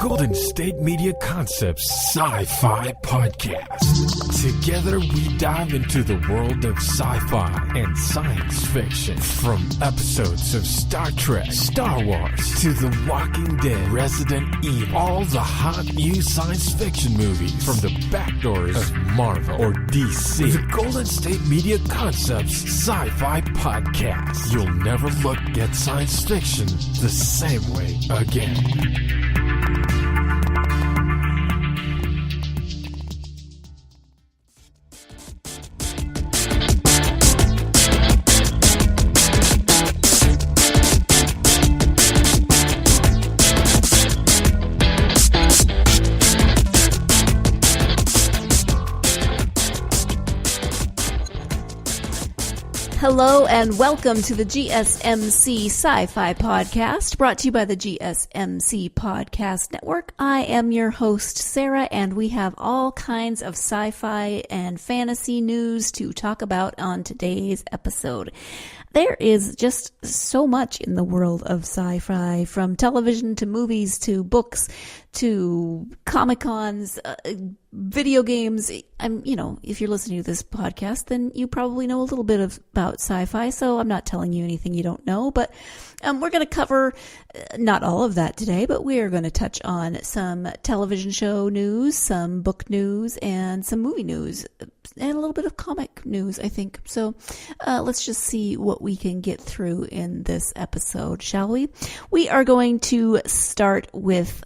Golden State Media Concepts Sci-Fi Podcast. Together we dive into the world of sci-fi and science fiction. From episodes of Star Trek, Star Wars, to The Walking Dead, Resident Evil, all the hot new science fiction movies from the backdoors of Marvel or DC. The Golden State Media Concepts Sci-Fi Podcast. You'll never look at science fiction the same way again. Hello and welcome to the GSMC Sci-Fi Podcast, brought to you by the GSMC Podcast Network. I am your host, Sarah, and we have all kinds of sci-fi and fantasy news to talk about on today's episode. There is just so much in the world of sci-fi, from television to movies to books to Comic-Cons, video games. If you're listening to this podcast, then you probably know a little bit about sci-fi, so I'm not telling you anything you don't know, but we're going to cover not all of that today, but we are going to touch on some television show news, some book news, and some movie news, and a little bit of comic news, I think. So let's just see what we can get through in this episode, shall we? We are going to start with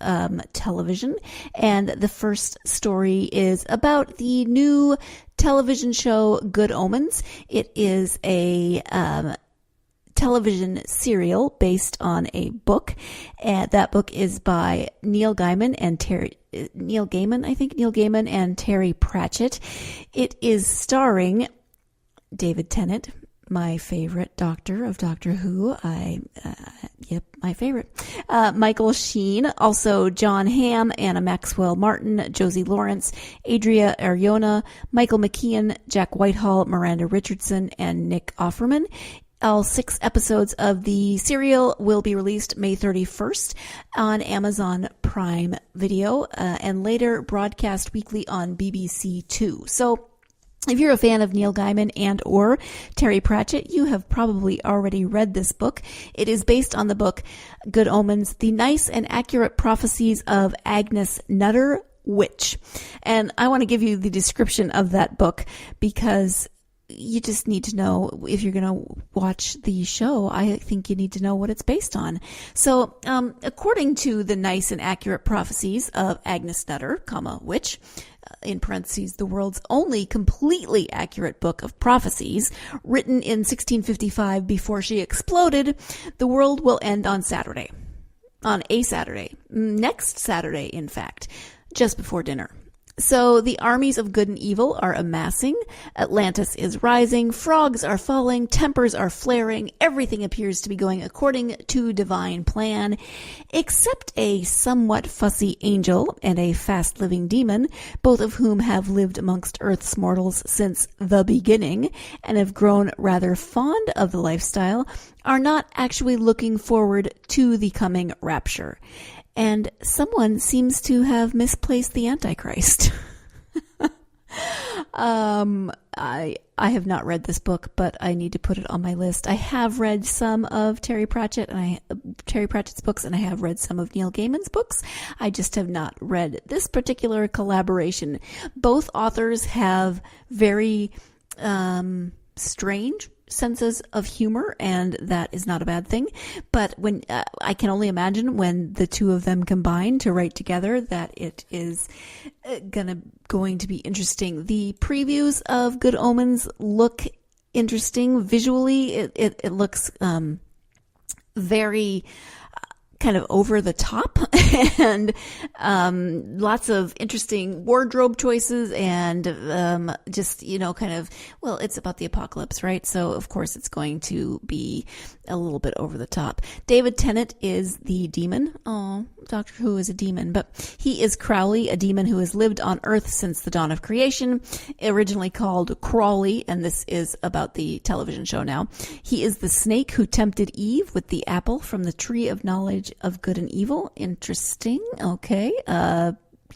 television, and the first story is about the new television show Good Omens. It is a television serial based on a book, and that book is by Neil Gaiman and Terry Pratchett. It is starring David Tennant, my favorite Doctor of Doctor Who. My favorite. Michael Sheen, also John Hamm, Anna Maxwell Martin, Josie Lawrence, Adria Arjona, Michael McKean, Jack Whitehall, Miranda Richardson, and Nick Offerman. All 6 episodes of the serial will be released May 31st on Amazon Prime Video, and later broadcast weekly on BBC Two. So if you're a fan of Neil Gaiman and or Terry Pratchett, you have probably already read this book. It is based on the book Good Omens, The Nice and Accurate Prophecies of Agnes Nutter, Witch. And I want to give you the description of that book because you just need to know, if you're going to watch the show, I think you need to know what it's based on. So, according to the Nice and Accurate Prophecies of Agnes Nutter, Witch, in parentheses, the world's only completely accurate book of prophecies, written in 1655 before she exploded, the world will end on Saturday. On a Saturday. Next Saturday, in fact. Just before dinner. So the armies of good and evil are amassing, Atlantis is rising, frogs are falling, tempers are flaring, everything appears to be going according to divine plan, except a somewhat fussy angel and a fast-living demon, both of whom have lived amongst Earth's mortals since the beginning and have grown rather fond of the lifestyle, are not actually looking forward to the coming rapture. And someone seems to have misplaced the Antichrist. I have not read this book, but I need to put it on my list. I have read some of Terry Pratchett's books, and I have read some of Neil Gaiman's books. I just have not read this particular collaboration. Both authors have very strange senses of humor, and that is not a bad thing. But when I can only imagine when the two of them combine to write together that it is going to be interesting. The previews of Good Omens look interesting visually. It looks very kind of over the top and lots of interesting wardrobe choices and it's about the apocalypse, right? So of course it's going to be a little bit over the top. David Tennant is the demon. Oh, Doctor Who is a demon, but he is Crowley, a demon who has lived on Earth since the dawn of creation, originally called Crawley, and this is about the television show now. He is the snake who tempted Eve with the apple from the tree of knowledge image of good and evil. Interesting. Okay.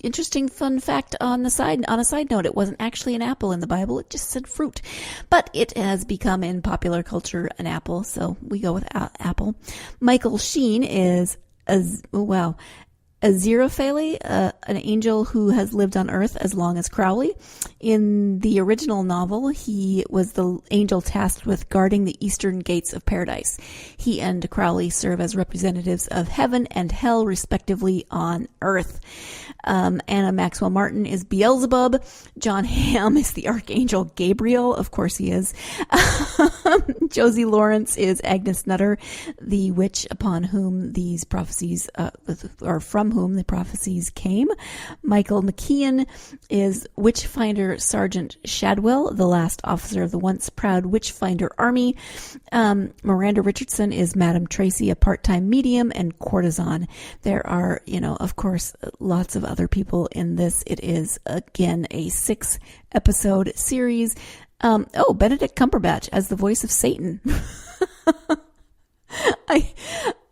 Interesting fun fact on a side note, it wasn't actually an apple in the Bible, it just said fruit. But it has become in popular culture an apple, so we go with apple. Michael Sheen is Aziraphale, an angel who has lived on Earth as long as Crowley. In the original novel, he was the angel tasked with guarding the eastern gates of paradise. He and Crowley serve as representatives of heaven and hell, respectively, on Earth. Anna Maxwell Martin is Beelzebub. John Hamm is the Archangel Gabriel. Of course he is. Josie Lawrence is Agnes Nutter, the witch upon whom these prophecies, or from whom the prophecies came. Michael McKean is Witchfinder Sergeant Shadwell, the last officer of the once proud Witchfinder Army. Miranda Richardson is Madame Tracy, a part-time medium and courtesan. There are, of course, lots of other people in this. It is, again, a 6-episode series. Benedict Cumberbatch as the voice of Satan.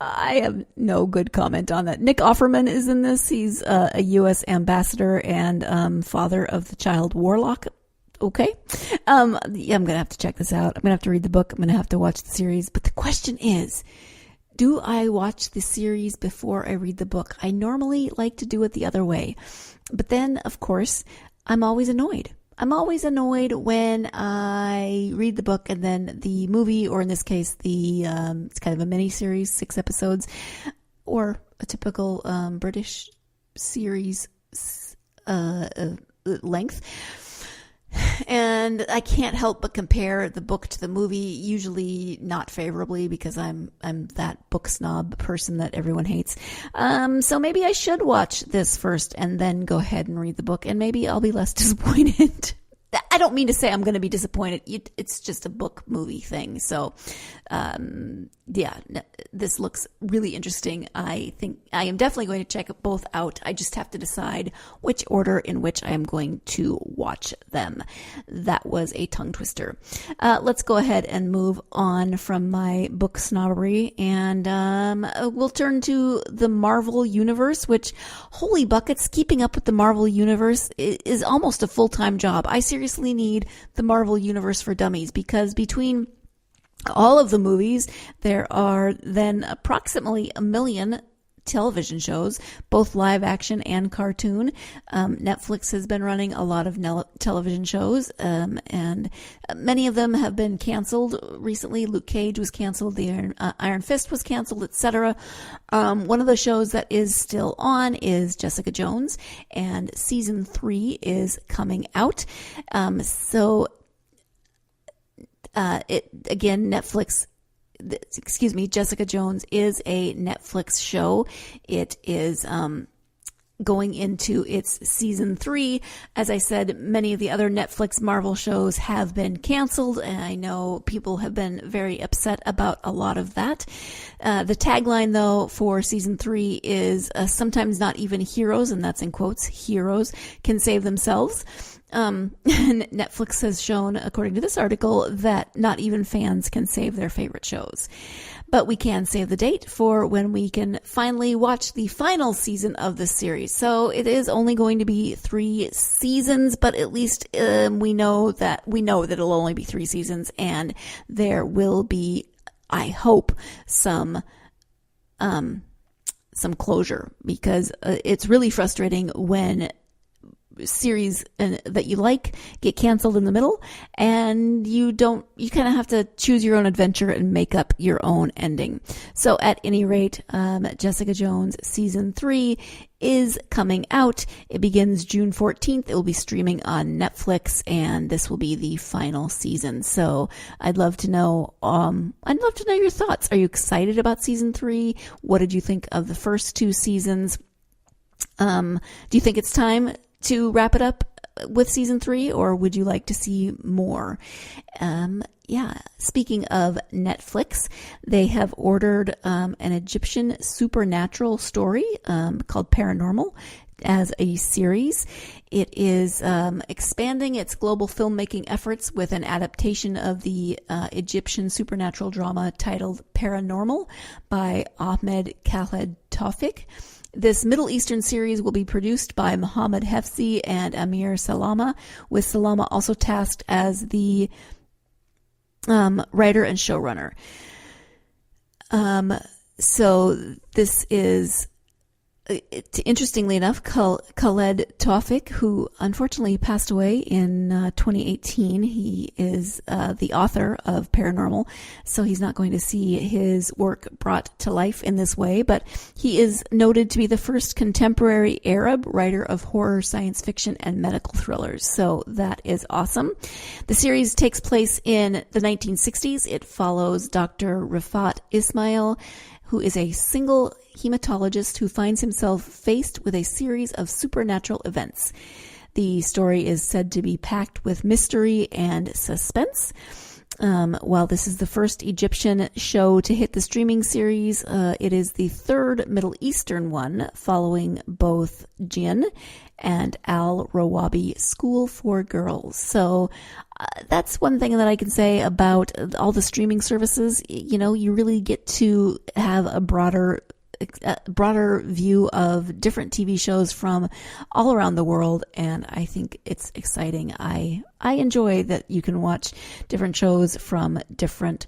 I have no good comment on that. Nick Offerman is in this. He's a U.S. ambassador and father of the child Warlock. Okay. I'm going to have to check this out. I'm going to have to read the book. I'm going to have to watch the series. But the question is, do I watch the series before I read the book? I normally like to do it the other way. But then, of course, I'm always annoyed. I'm always annoyed when I read the book and then the movie, or in this case, it's kind of a mini series, 6 episodes, or a typical British series length. And I can't help but compare the book to the movie, usually not favorably because I'm that book snob person that everyone hates. So maybe I should watch this first and then go ahead and read the book, and maybe I'll be less disappointed. I don't mean to say I'm going to be disappointed. It's just a book movie thing. So, this looks really interesting. I think I am definitely going to check both out. I just have to decide which order in which I am going to watch them. That was a tongue twister. Let's go ahead and move on from my book snobbery, and we'll turn to the Marvel Universe, which, holy buckets, keeping up with the Marvel Universe is almost a full-time job. I seriously need the Marvel Universe for Dummies, because between all of the movies, there are then approximately 1 million television shows, both live action and cartoon. Netflix has been running a lot of television shows, and many of them have been canceled recently. Luke Cage was canceled, the Iron Fist was canceled, etc. One of the shows that is still on is Jessica Jones, and season 3 is coming out. Jessica Jones is a Netflix show. It is going into its season 3. As I said, many of the other Netflix Marvel shows have been canceled, and I know people have been very upset about a lot of that. The tagline, though, for season 3 is sometimes not even heroes, and that's in quotes, heroes can save themselves. Netflix has shown, according to this article, that not even fans can save their favorite shows. But we can save the date for when we can finally watch the final season of this series. So it is only going to be 3 seasons, but at least we know that it'll only be 3 seasons, and there will be, I hope, some closure, because it's really frustrating when series that you like get canceled in the middle, and you kind of have to choose your own adventure and make up your own ending. So at any rate, Jessica Jones season 3 is coming out. It begins June 14th. It will be streaming on Netflix, and this will be the final season. So I'd love to know your thoughts. Are you excited about season 3? What did you think of the first 2 seasons? Do you think it's time to wrap it up with season 3, or would you like to see more? Speaking of Netflix, they have ordered an Egyptian supernatural story called Paranormal as a series. It is expanding its global filmmaking efforts with an adaptation of the Egyptian supernatural drama titled Paranormal by Ahmed Khaled Tawfik. This Middle Eastern series will be produced by Mohammed Hefsi and Amir Salama, with Salama also tasked as the writer and showrunner. So this is, interestingly enough, Khaled Tawfik, who unfortunately passed away in 2018. He is the author of Paranormal, so he's not going to see his work brought to life in this way, but he is noted to be the first contemporary Arab writer of horror, science fiction, and medical thrillers, so that is awesome. The series takes place in the 1960s. It follows Dr. Rifat Ismail, who is a single hematologist who finds himself faced with a series of supernatural events. The story is said to be packed with mystery and suspense. While this is the first Egyptian show to hit the streaming series, it is the third Middle Eastern one, following both Jinn and Al-Rawabi School for Girls. So that's one thing that I can say about all the streaming services. You know, you really get to have a broader view of different TV shows from all around the world, and I think it's exciting. I enjoy that you can watch different shows from different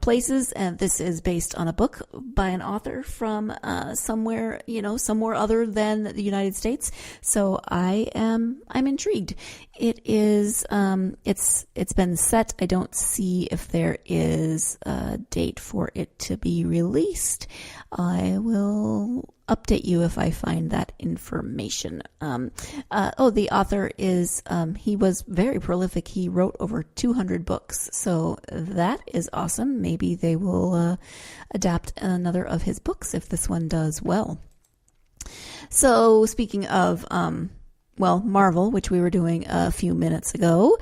places, and this is based on a book by an author from somewhere other than the United States. So I'm intrigued. It is it's been set. I don't see if there is a date for it to be released. I will update you if I find that information. The author is, he was very prolific. He wrote over 200 books. So that is awesome. Maybe they will adapt another of his books if this one does well. So speaking of, Marvel, which we were doing a few minutes ago,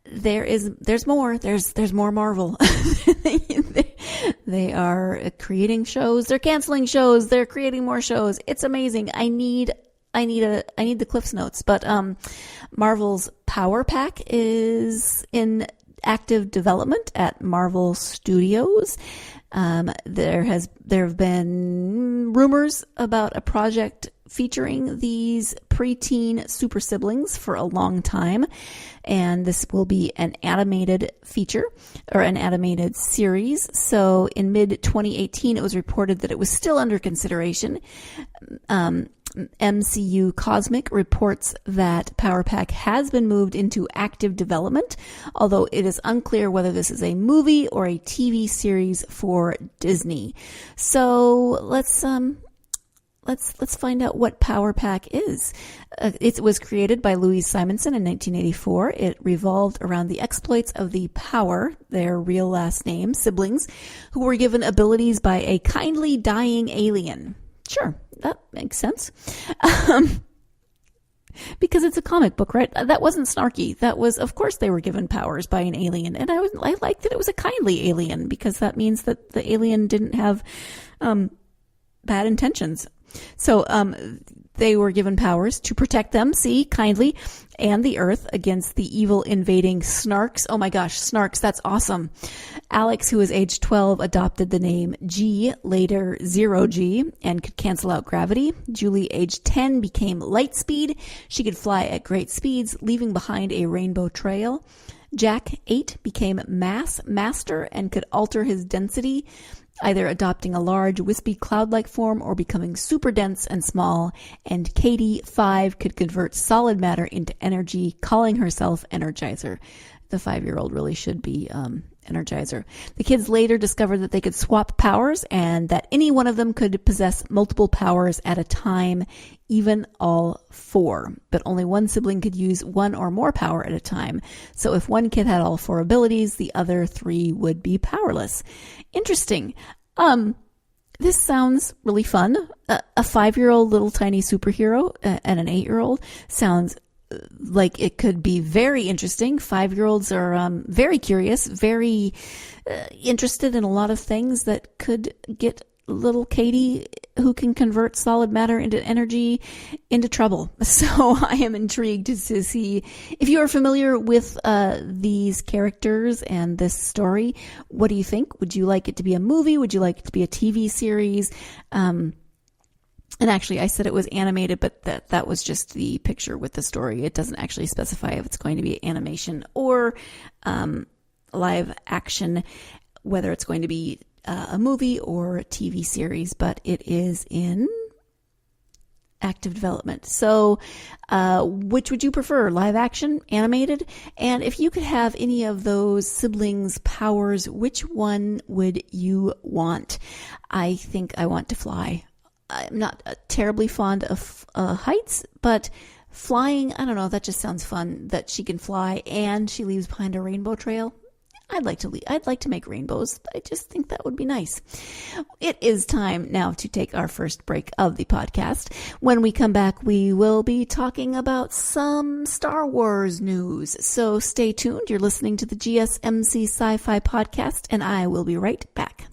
there's more Marvel. They are creating shows, they're canceling shows, they're creating more shows. It's amazing. I need the Cliffs Notes, but Marvel's Power Pack is in active development at Marvel Studios. There have been rumors about a project featuring these preteen super siblings for a long time, and this will be an animated feature or an animated series. So in mid-2018, it was reported that it was still under consideration. MCU Cosmic reports that Power Pack has been moved into active development, although it is unclear whether this is a movie or a TV series for Disney. So let's find out what Power Pack is. It was created by Louise Simonson in 1984. It revolved around the exploits of the Power, their real last name, siblings, who were given abilities by a kindly dying alien. Sure, that makes sense. Because it's a comic book, right? That wasn't snarky. That was, of course, they were given powers by an alien. And I liked that it was a kindly alien, because that means that the alien didn't have bad intentions. So they were given powers to protect them, kindly, and the Earth against the evil invading Snarks. Oh my gosh, Snarks, that's awesome. Alex, who was age 12, adopted the name G, later Zero G, and could cancel out gravity. Julie, age 10, became Lightspeed. She could fly at great speeds, leaving behind a rainbow trail. Jack, 8, became Mass Master and could alter his density, either adopting a large, wispy cloud-like form or becoming super dense and small. And Katie, 5, could convert solid matter into energy, calling herself Energizer. The 5-year-old really should be Energizer. The kids later discovered that they could swap powers and that any one of them could possess multiple powers at a time, even all 4. But only one sibling could use one or more power at a time. So if one kid had all 4 abilities, the other 3 would be powerless. Interesting. This sounds really fun. A 5-year-old little tiny superhero and an 8-year-old sounds like it could be very interesting. 5-year-olds are very curious, very interested in a lot of things that could get little Katie, who can convert solid matter into energy, into trouble. So I am intrigued to see if you are familiar with these characters and this story. What do you think? Would you like it to be a movie? Would you like it to be a TV series? And actually, I said it was animated, but that was just the picture with the story. It doesn't actually specify if it's going to be animation or live action, whether it's going to be a movie or a TV series, but it is in active development. So, which would you prefer, live action, animated? And if you could have any of those siblings' powers, which one would you want? I think I want to fly. I'm not terribly fond of heights, but flying, I don't know, that just sounds fun, that she can fly and she leaves behind a rainbow trail. I'd like to make rainbows. I just think that would be nice. It is time now to take our first break of the podcast. When we come back, we will be talking about some Star Wars news. So stay tuned. You're listening to the GSMC Sci-Fi podcast, and I will be right back.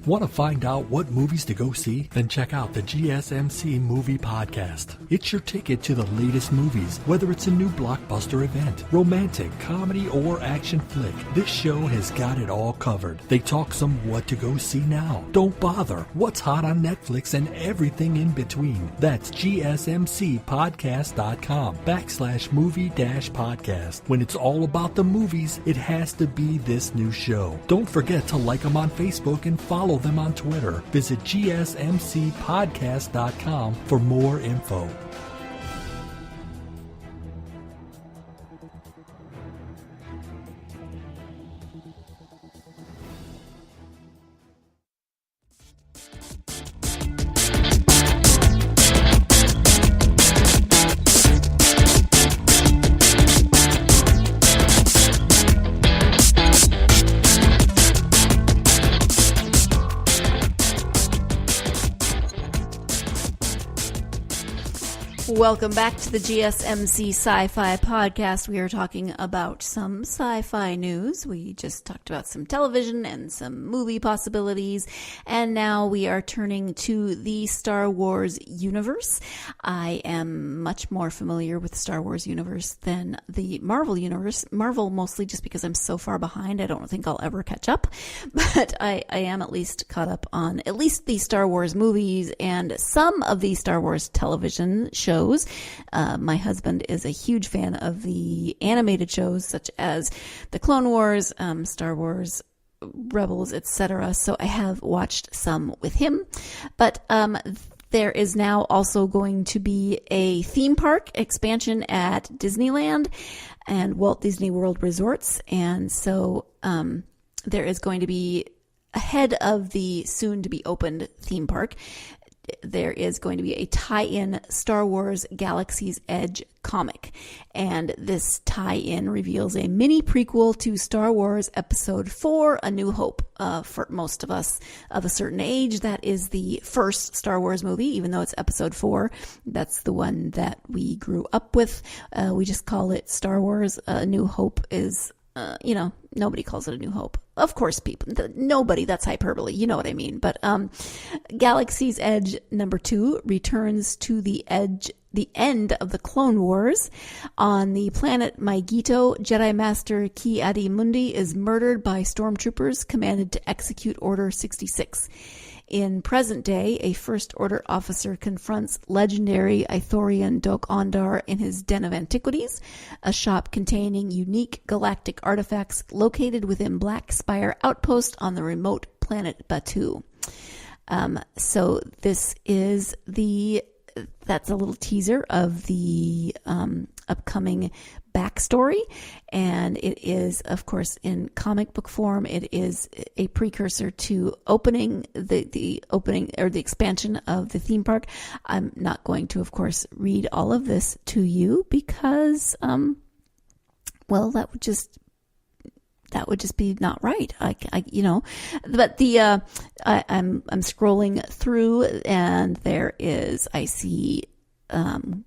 Want to find out what movies to go see? Then check out the GSMC Movie Podcast. It's your ticket to the latest movies, whether it's a new blockbuster event, romantic, comedy, or action flick. This show has got it all covered. They talk some what to go see now. Don't bother. What's hot on Netflix and everything in between. That's gsmcpodcast.com/movie-podcast. When it's all about the movies, it has to be this new show. Don't forget to like them on Facebook and follow them on Twitter. Visit gsmcpodcast.com for more info. Welcome back to the GSMC Sci-Fi podcast. We are talking about some sci-fi news. We just talked about some television and some movie possibilities. And now we are turning to the Star Wars universe. I am much more familiar with the Star Wars universe than the Marvel universe. Marvel mostly just because I'm so far behind. I don't think I'll ever catch up. But I am at least caught up on at least the Star Wars movies and some of the Star Wars television shows. My husband is a huge fan of the animated shows such as the Clone Wars, Star Wars Rebels, etc. So I have watched some with him. But there is now also going to be a theme park expansion at Disneyland and Walt Disney World Resorts. And so there is going to be, ahead of the soon-to-be-opened theme park, there is going to be a tie-in Star Wars Galaxy's Edge comic. And this tie-in reveals a mini prequel to Star Wars Episode 4, A New Hope. For most of us of a certain age, that is the first Star Wars movie, even though it's Episode 4. That's the one that we grew up with. We just call it Star Wars. A New Hope is, nobody calls it A New Hope. Of course, nobody, that's hyperbole. You know what I mean. But Galaxy's Edge number 2 returns to the end of the Clone Wars. On the planet Maigito, Jedi Master Ki-Adi-Mundi is murdered by stormtroopers commanded to execute Order 66. In present day, a First Order officer confronts legendary Ithorian Dok Ondar in his Den of Antiquities, a shop containing unique galactic artifacts located within Black Spire Outpost on the remote planet Batuu. So this is that's a little teaser of the upcoming backstory, and it is, of course, in comic book form. It is a precursor to opening the opening or the expansion of the theme park. I'm not going to, of course, read all of this to you because, that would just that would just be not right. But I'm scrolling through, and I see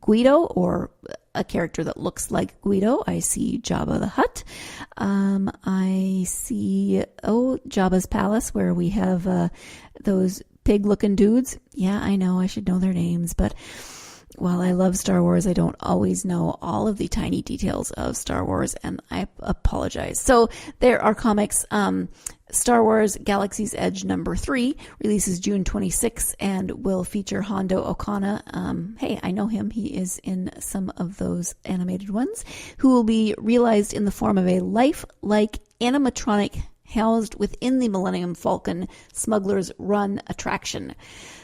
Guido, or a character that looks like Guido. I see Jabba the Hutt. I see Jabba's palace, where we have those pig-looking dudes. Yeah, I know I should know their names, but while I love Star Wars, I don't always know all of the tiny details of Star Wars, and I apologize. So there are comics. Star Wars Galaxy's Edge #3 releases June 26th and will feature Hondo Okana. Hey, I know him. He is in some of those animated ones, who will be realized in the form of a lifelike animatronic housed within the Millennium Falcon Smuggler's Run attraction.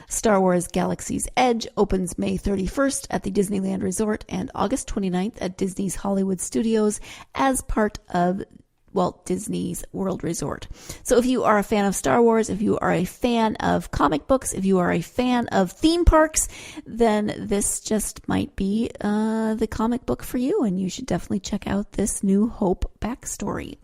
Star Wars Galaxy's Edge opens May 31st at the Disneyland Resort and August 29th at Disney's Hollywood Studios as part of Walt Disney's World Resort. So if you are a fan of Star Wars, if you are a fan of comic books, if you are a fan of theme parks, then this just might be the comic book for you, and you should definitely check out this New Hope backstory.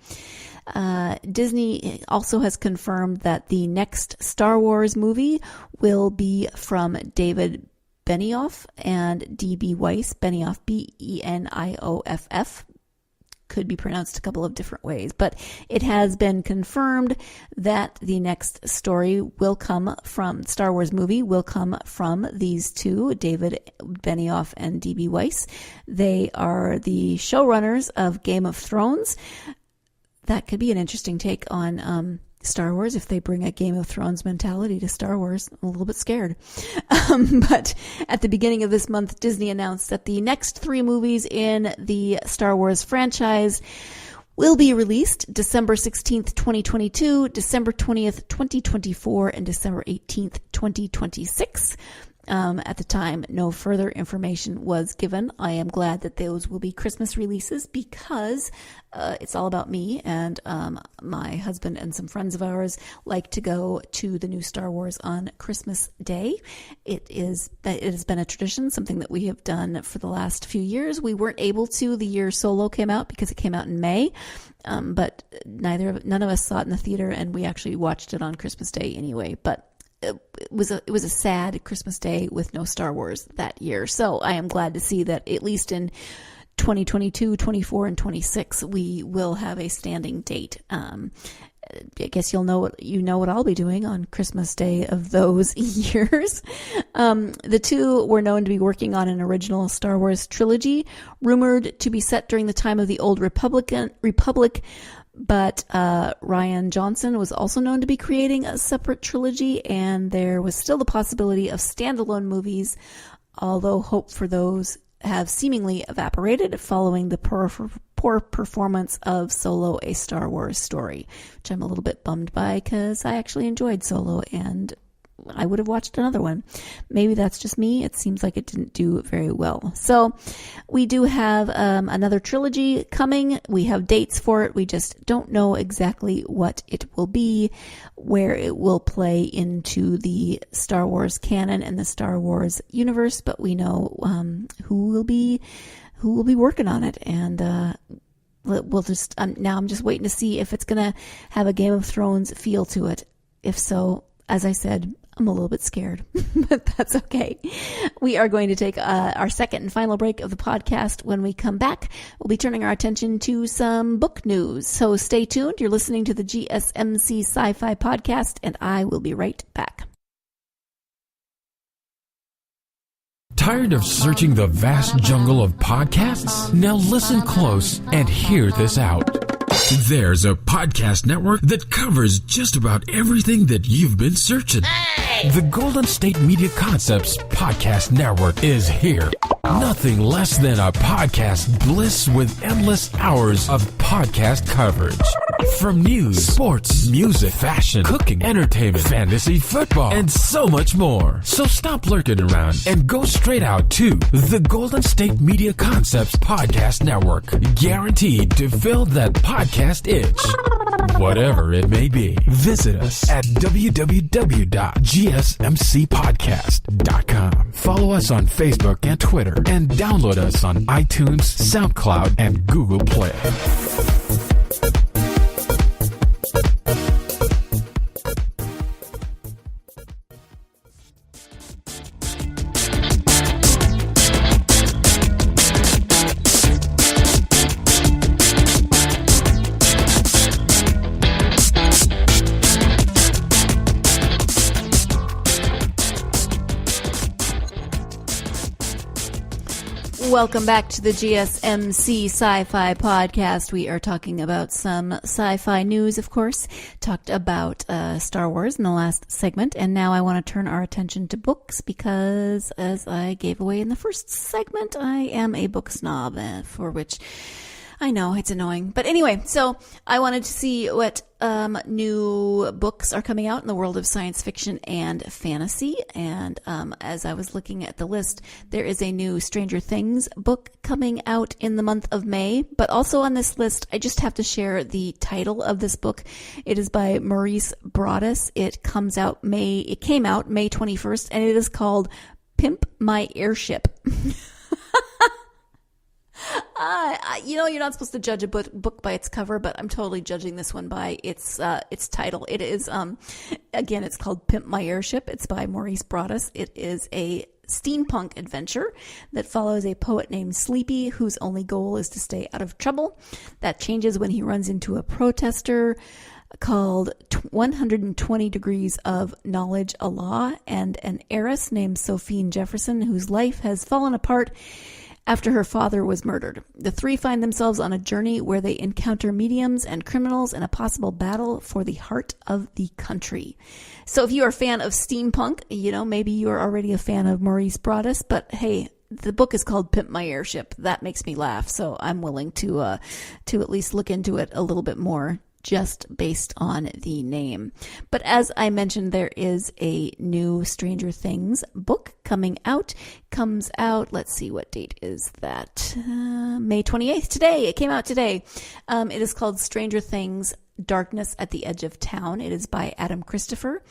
Disney also has confirmed that the next Star Wars movie will be from David Benioff and D.B. Weiss. Benioff, Benioff. Could be pronounced a couple of different ways, but it has been confirmed that the next story will come from Star Wars movie will come from these two, David Benioff and D.B. Weiss. They are the showrunners of Game of Thrones. That could be an interesting take on Star Wars if they bring a Game of Thrones mentality to Star Wars. I'm a little bit scared. But at the beginning of this month, Disney announced that the next 3 movies in the Star Wars franchise will be released December 16th, 2022, December 20th, 2024, and December 18th, 2026. At the time, no further information was given. I am glad that those will be Christmas releases because it's all about me, and my husband and some friends of ours like to go to the new Star Wars on Christmas Day. It has been a tradition, something that we have done for the last few years. We weren't able to the year Solo came out because it came out in May, but none of us saw it in the theater, and we actually watched it on Christmas Day anyway. But it was a sad Christmas Day with no Star Wars that year. So I am glad to see that at least in 2022, 24, and 26, we will have a standing date. I guess you know what I'll be doing on Christmas Day of those years. The two were known to be working on an original Star Wars trilogy, rumored to be set during the time of the Old Republic. But Rian Johnson was also known to be creating a separate trilogy, and there was still the possibility of standalone movies, although hope for those have seemingly evaporated following the poor performance of Solo, A Star Wars Story, which I'm a little bit bummed by because I actually enjoyed Solo and I would have watched another one. Maybe that's just me. It seems like it didn't do very well. So we do have another trilogy coming. We have dates for it. We just don't know exactly what it will be, where it will play into the Star Wars canon and the Star Wars universe, but we know who will be working on it, and we'll just now I'm just waiting to see if it's going to have a Game of Thrones feel to it. If so, as I said, I'm a little bit scared, but that's okay. We are going to take our second and final break of the podcast. When we come back, we'll be turning our attention to some book news. So stay tuned. You're listening to the GSMC Sci-Fi podcast, and I will be right back. Tired of searching the vast jungle of podcasts? Now listen close and hear this out. There's a podcast network that covers just about everything that you've been searching. Hey! The Golden State Media Concepts Podcast Network is here. Nothing less than a podcast bliss with endless hours of podcast coverage. From news, sports, music, fashion, cooking, entertainment, fantasy, football, and so much more. So stop lurking around and go straight out to the Golden State Media Concepts Podcast Network. Guaranteed to fill that podcast itch. Whatever it may be. Visit us at www.gsmcpodcast.com. Follow us on Facebook and Twitter, and download us on iTunes, SoundCloud, and Google Play. Welcome back to the GSMC Sci-Fi podcast. We are talking about some sci-fi news, of course. Talked about Star Wars in the last segment, and now I want to turn our attention to books because, as I gave away in the first segment, I am a book snob, for which I know it's annoying. But anyway, so I wanted to see what new books are coming out in the world of science fiction and fantasy. And as I was looking at the list, there is a new Stranger Things book coming out in the month of May. But also on this list, I just have to share the title of this book. It is by Maurice Broaddus. It came out May 21st, and it is called Pimp My Airship. You're not supposed to judge a book by its cover, but I'm totally judging this one by its title. It is, again, it's called Pimp My Airship. It's by Maurice Broaddus. It is a steampunk adventure that follows a poet named Sleepy, whose only goal is to stay out of trouble. That changes when he runs into a protester called 120 Degrees of Knowledge Allah and an heiress named Sophine Jefferson, whose life has fallen apart after her father was murdered. The three find themselves on a journey where they encounter mediums and criminals and a possible battle for the heart of the country. So if you are a fan of steampunk, maybe you are already a fan of Maurice Broaddus, but hey, the book is called Pimp My Airship. That makes me laugh, so I'm willing to at least look into it a little bit more, just based on the name. But as I mentioned, there is a new Stranger Things book coming out. Let's see, what date is that? May 28th, today. It came out today. It is called Stranger Things Darkness at the Edge of Town. It is by Adam Christopher.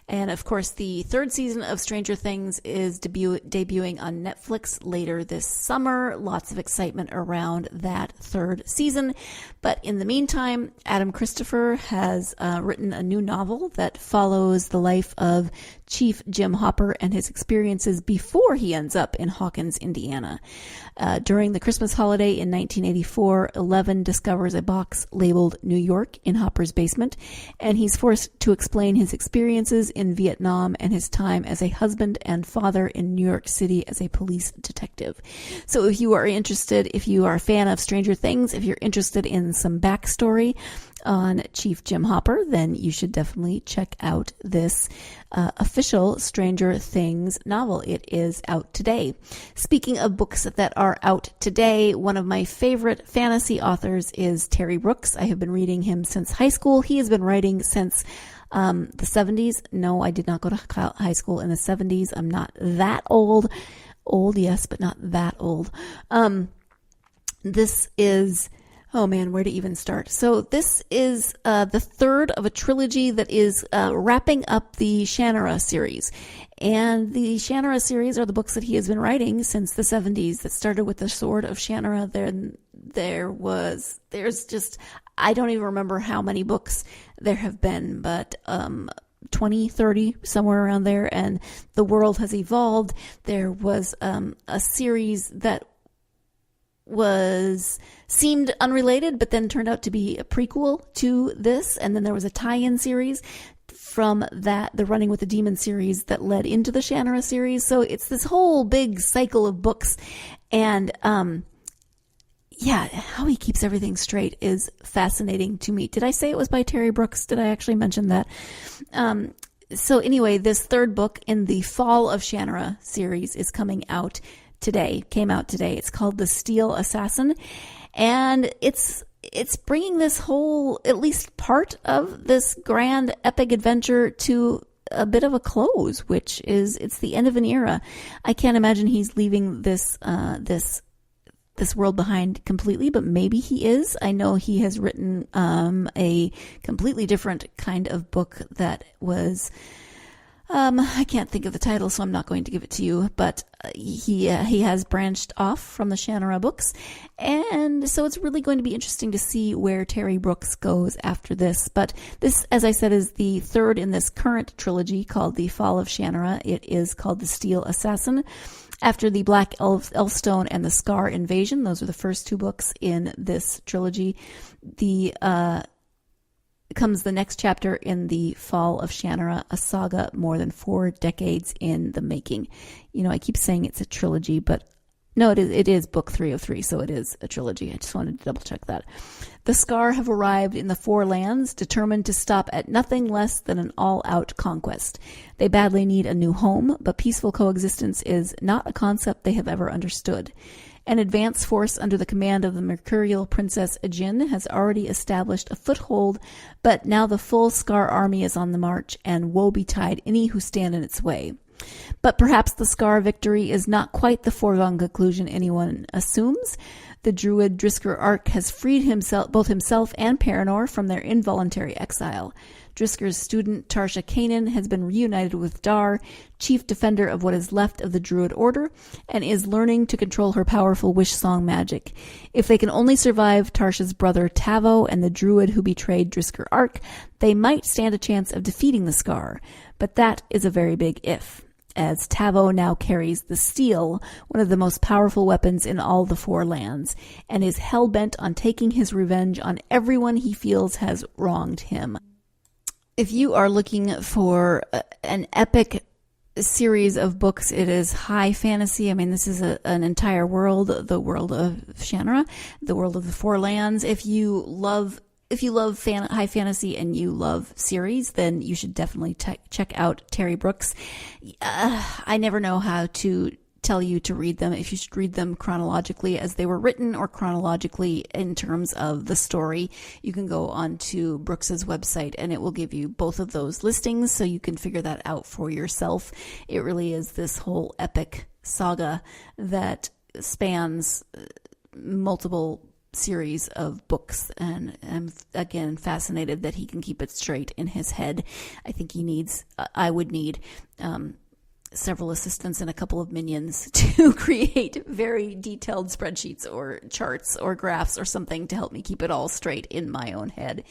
And of course, the third season of Stranger Things is debuting on Netflix later this summer. Lots of excitement around that third season. But in the meantime, Adam Christopher has written a new novel that follows the life of Chief Jim Hopper and his experiences before he ends up in Hawkins, Indiana. During the Christmas holiday in 1984, Eleven discovers a box labeled New York in Hopper's basement, and he's forced to explain his experiences in Vietnam and his time as a husband and father in New York City as a police detective. So if you are a fan of Stranger Things, if you're interested in some backstory on Chief Jim Hopper, then you should definitely check out this official Stranger Things novel. It is out today. Speaking of books that are out today, one of my favorite fantasy authors is Terry Brooks. I have been reading him since high school. He has been writing since the 70s. No, I did not go to high school in the 70s. I'm not that old. Old, yes, but not that old. This is... Oh man, where to even start? So this is the third of a trilogy that is wrapping up the Shannara series. And the Shannara series are the books that he has been writing since the 70s that started with the Sword of Shannara. Then there's just, I don't even remember how many books there have been, but 20, 30, somewhere around there. And the world has evolved. There was a series that seemed unrelated, but then turned out to be a prequel to this. And then there was a tie-in series from that, the Running with the Demon series that led into the Shannara series. So it's this whole big cycle of books. And, how he keeps everything straight is fascinating to me. Did I say it was by Terry Brooks? Did I actually mention that? So anyway, this third book in the Fall of Shannara series is came out today. It's called The Steel Assassin, and it's bringing this whole, at least part of this grand epic adventure to a bit of a close, which is, it's the end of an era. I can't imagine he's leaving this world behind completely, but maybe he is. I know he has written a completely different kind of book that was I can't think of the title, so I'm not going to give it to you, but he has branched off from the Shannara books, and so it's really going to be interesting to see where Terry Brooks goes after this. But this, as I said, is the third in this current trilogy called The Fall of Shannara. It is called The Steel Assassin. After the Black Elfstone and the Scar Invasion, those are the first two books in this trilogy. Comes the next chapter in The Fall of Shannara, a saga more than 4 decades in the making. You know, I keep saying it's a trilogy, but No, it is book 303, so it is a trilogy. I just wanted to double check that. The Scar have arrived in the Four Lands, determined to stop at nothing less than an all-out conquest. They badly need a new home, but peaceful coexistence is not a concept they have ever understood. An advance force under the command of the mercurial Princess Ajin has already established a foothold, but now the full Scar army is on the march, and woe betide any who stand in its way. But perhaps the Scar victory is not quite the foregone conclusion anyone assumes. The druid Drisker Ark has freed both himself and Paranor from their involuntary exile. Drisker's student Tarsha Kanan has been reunited with Dar, chief defender of what is left of the druid order, and is learning to control her powerful wish song magic. If they can only survive Tarsha's brother Tavo and the druid who betrayed Drisker Ark, they might stand a chance of defeating the Scar. But that is a very big if, as Tavo now carries the Steel, one of the most powerful weapons in all the Four Lands, and is hell-bent on taking his revenge on everyone he feels has wronged him. If you are looking for an epic series of books, it is high fantasy. I mean, this is an entire world, the world of Shannara, the world of the Four Lands. If you love high fantasy and you love series, then you should definitely check out Terry Brooks. I never know how to tell you to read them, if you should read them chronologically as they were written or chronologically in terms of the story. You can go onto Brooks's website and it will give you both of those listings so you can figure that out for yourself. It really is this whole epic saga that spans multiple series of books, and I'm again fascinated that he can keep it straight in his head. I think I would need several assistants and a couple of minions to create very detailed spreadsheets or charts or graphs or something to help me keep it all straight in my own head.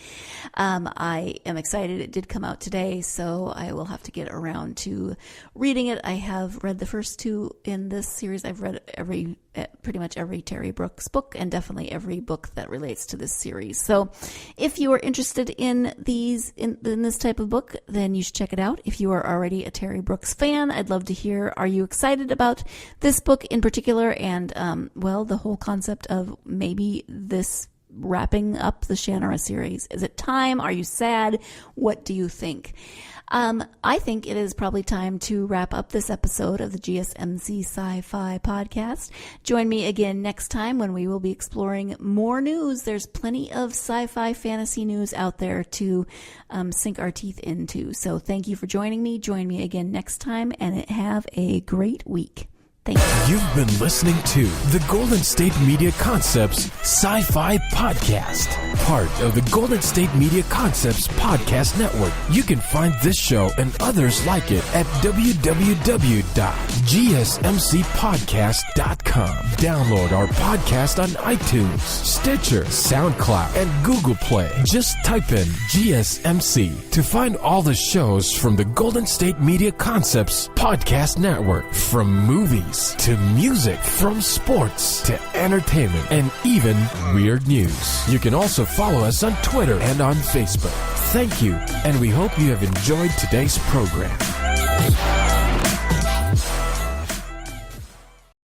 I am excited. It did come out today, so I will have to get around to reading it. I have read the first two in this series. I've read pretty much every Terry Brooks book, and definitely every book that relates to this series. So if you are interested in this type of book, then you should check it out. If you are already a Terry Brooks fan, I'd love to hear, are you excited about this book in particular? And, the whole concept of maybe this wrapping up the Shannara series. Is it time? Are you sad? What do you think? I think it is probably time to wrap up this episode of the GSMC Sci-Fi podcast. Join me again next time when we will be exploring more news. There's plenty of sci-fi fantasy news out there to sink our teeth into. So thank you for joining me. Join me again next time and have a great week. Thank you. You've been listening to the Golden State Media Concepts Sci-Fi Podcast, part of the Golden State Media Concepts Podcast Network. You can find this show and others like it at www.gsmcpodcast.com. Download our podcast on iTunes, Stitcher, SoundCloud, and Google Play. Just type in GSMC to find all the shows from the Golden State Media Concepts Podcast Network, from movies to music, from sports to entertainment, and even weird news. You can also follow us on Twitter and on Facebook. Thank you, and we hope you have enjoyed today's program.